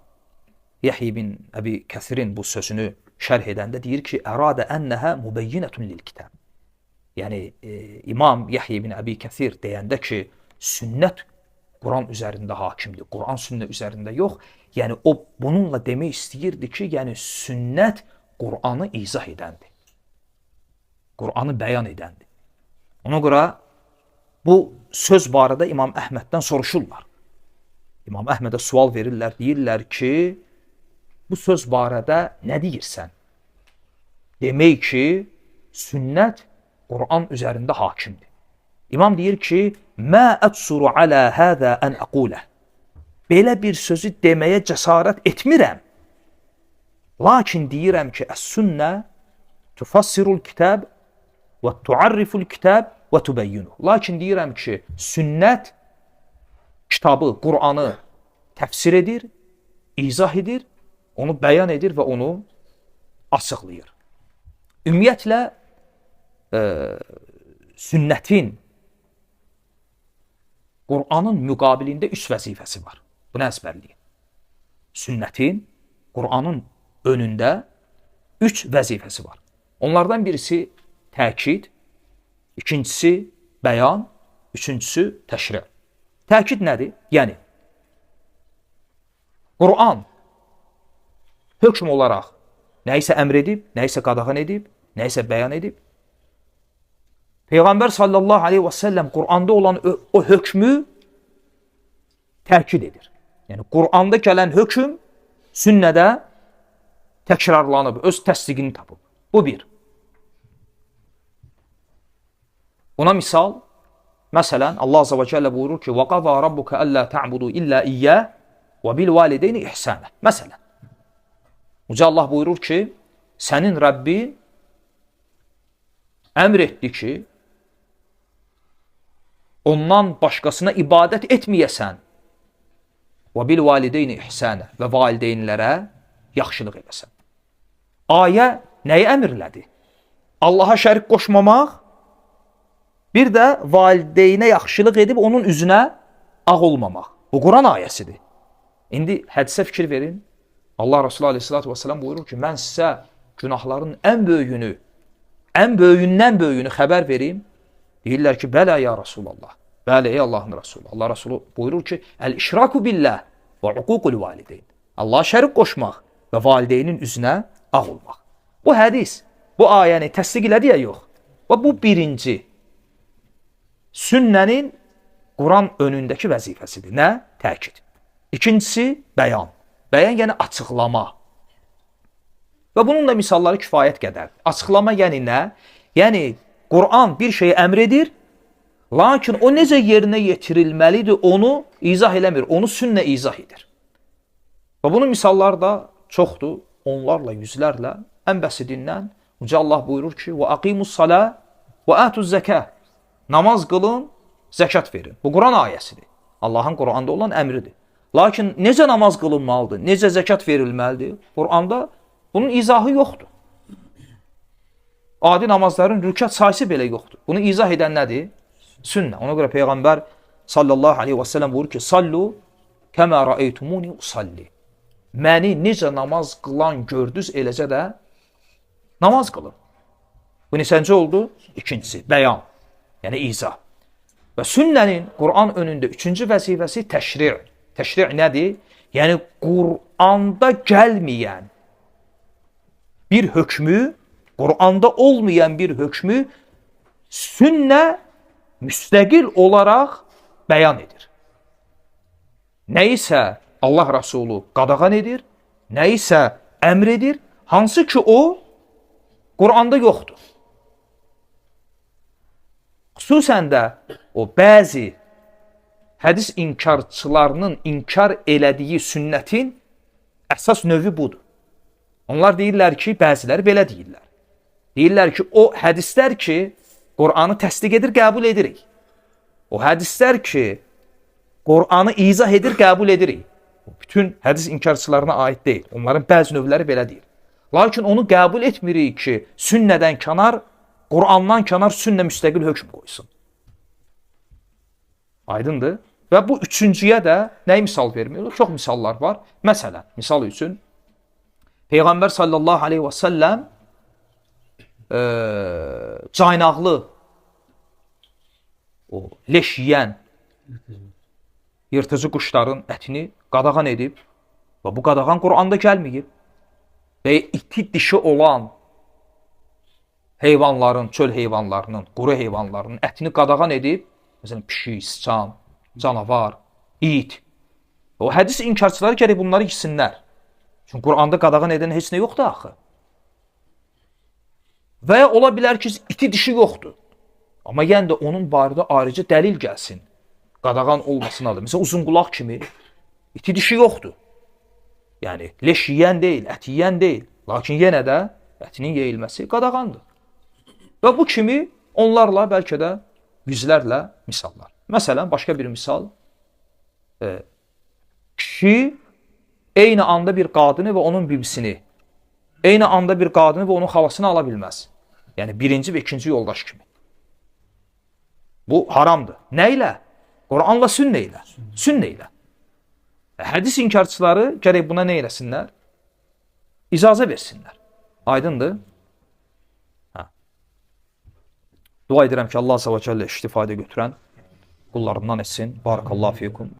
Speaker 1: Yahya ibn Əbi Kəsirin bu sözünü şərh edəndə deyir ki, əradə ənəhə mübəyyinətun lil-kitab. Yəni, İmam Yahya ibn Əbi Kəsir deyəndə ki, sünnət Quran üzərində hakimdir, Quran sünnə üzərində yox. Yəni, o bununla demək istəyirdi ki, yəni sünnət Qur'anı izah edəndir. Qur'anı bəyan edəndir. Ona görə bu söz barədə İmam Əhməddən soruşurlar. İmam Əhmədə sual verirlər, deyirlər ki, bu söz barədə nə deyirsən? Demək ki, sünnət Quran üzərində hakimdir. İmam deyir ki, mə ətsuru alə həzə ən əqulə. Belə bir sözü deməyə cəsarət etmirəm. Lakin deyirəm ki, əs-sünnə tufassirul kitab və tuarriful kitab və tubəyyinu. Lakin deyirəm ki, sünnət kitabı, Qur'anı təfsir edir, izah edir, onu bəyan edir və onu açıqlayır. Ümumiyyətlə, sünnətin Qur'anın müqabilində 3 vəzifəsi var. Bunu əzbərləyin. Sünnətin Qur'anın önündə 3 vəzifəsi var. Onlardan birisi təkid, ikincisi bəyan, üçüncüsü təşri'. Təkid nədir? Yəni, Qur'an hökm olaraq nəyisə əmr edib, nəyisə qadağan edib, nəyisə bəyan edib. Peyğəmbər sallallahu aleyhi və səlləm Qur'anda olan o hökmü təkid edir. Yəni, Qur'anda gələn hökm sünnədə təkrarlanıb, öz təsdiqini tapıb. Bu bir. Buna misal, məsələn, Allah azə və cəllə buyurur ki, وَقَضَى رَبُّكَ أَلَّا تَعْبُدُوا إِلَّا إِيَّهُ وَبِالْوَالِدَيْنِ إِحْسَانًا. Məsələn, Uca Allah buyurur ki, sənin Rəbbin əmr etdi ki, ondan başqasına ibadət etməyəsən və bil valideyni ihsənə və valideynlərə yaxşılıq eləsən. Ayə nəyi əmirlədi? Allaha şərik qoşmamaq, bir də valideynə yaxşılıq edib onun üzünə ağ olmamaq. Bu Quran ayəsidir. İndi hədisə fikir verin. Allah Resulü aleyhissalatü vesselam buyurur ki, mən sizə günahların ən böyüyündən böyüyünü xəbər vereyim. Deyirlər ki, bələ ya Resulallah. Bələ ey Allahın Resulü. Allah Resulü buyurur ki, əl-işraku billah və uququl valideyn. Allaha şərik qoşmaq və valideynin üzünə ağ olmaq. Bu hədis, bu ayəni təsdiq elədi ya yox. Və bu birinci sünnənin Quran önündəki vəzifəsidir. Nə? Təkid. İkincisi, bəyan. Bəyan yəni açıqlama. Və bunun da misalları kifayət qədərdir. Açıqlama yəni nə? Yəni, Quran bir şeyi əmr edir, lakin o necə yerinə yetirilməlidir, onu izah eləmir, onu sünnə izah edir. Və bunun misalları da çoxdur, onlarla, yüzlərlə. Ən bəsidindən Uca Allah buyurur ki, وَأَقِيمُ الصَّلَاةِ وَآتُ الزَّكَاةِ. Namaz qılın, zəkat verin. Bu Quran ayəsidir. Allahın Quranda olan əmridir. Lakin necə namaz qılınmalıdır, necə zəkat verilməlidir? Quranda bunun izahı yoxdur. Adi namazların rükət sayısı belə yoxdur. Bunu izah edən nədir? Sünnə. Ona görə Peyğəmbər sallallahu aleyhi və səlləm buyurur ki, sallu kəmə rəeytumuni usalli. Məni necə namaz qılan gördünüz, eləcə də namaz qılın. Bu neçənci oldu? İkincisi, bəyan. Yəni izah. Və sünnənin Quran önündə üçüncü vəzifəsi təşri'. Təşri' nədir? Yəni Quranda gəlməyən bir hökmü, Quranda olmayan bir hökmü sünnə müstəqil olaraq bəyan edir. Nəyisə Allah Rəsulü qadağan edir, nəyisə əmr edir, hansı ki o Quranda yoxdur. Xüsusən də o bəzi hədis inkarçılarının inkar elədiyi sünnətin əsas növü budur. Onlar deyirlər ki, bəziləri belə deyirlər. Deyirlər ki, o hədislər ki, Qur'anı təsdiq edir, qəbul edirik. O hədislər ki, Qur'anı izah edir, qəbul edirik. Bütün hədis inkarçılarına aid deyil. Onların bəzi növləri belə deyir. Lakin onu qəbul etmirik ki, sünnədən kənar, Qur'andan kənar sünnə müstəqil hökm qoysun. Aydındır. Və bu üçüncüyə də nəyi misal vermiyorlar? Çox misallar var. Məsələn, misal üçün, Peyğəmbər sallallahu aleyhi və səlləm caynaqlı, o leş yiyən yırtıcı quşların ətini qadağan edib və bu qadağan Qur'anda gəlməyib. Və iti dişi olan heyvanların, çöl heyvanlarının, quru heyvanlarının ətini qadağan edib Məsələn, pişik, sıçan, canavar, it. O hədis inkarçıları gərək bunları gitsinlər. Çünki Quranda qadağan edən heç nə yoxdur axı. Və ya ola bilər ki, iti dişi yoxdur. Amma yenə də onun barədə ayrıca dəlil gəlsin. Qadağan olmasına da. Məsələn, uzunqulaq kimi iti dişi yoxdur. Yəni, leş yeyən deyil, ət yeyən deyil. Lakin yenə də ətinin yeyilməsi qadağandır. Və bu kimi onlarla bəlkə də yüzlərlə misallar. Məsələn, başqa bir misal. Kişi eyni anda bir qadını və onun bibisini, eyni anda bir qadını və onun xalasını ala bilməz. Yəni, birinci və ikinci yoldaş kimi. Bu haramdır. Nə ilə? Quranla sünnə ilə. Sünnə ilə. Hədis inkarçıları gərək buna nə eləsinlər? İcazə versinlər. Aydındır? Dua edirəm ki, Allah s.ə.v. istifadə götürən qullarından etsin. Barakallahu fikum.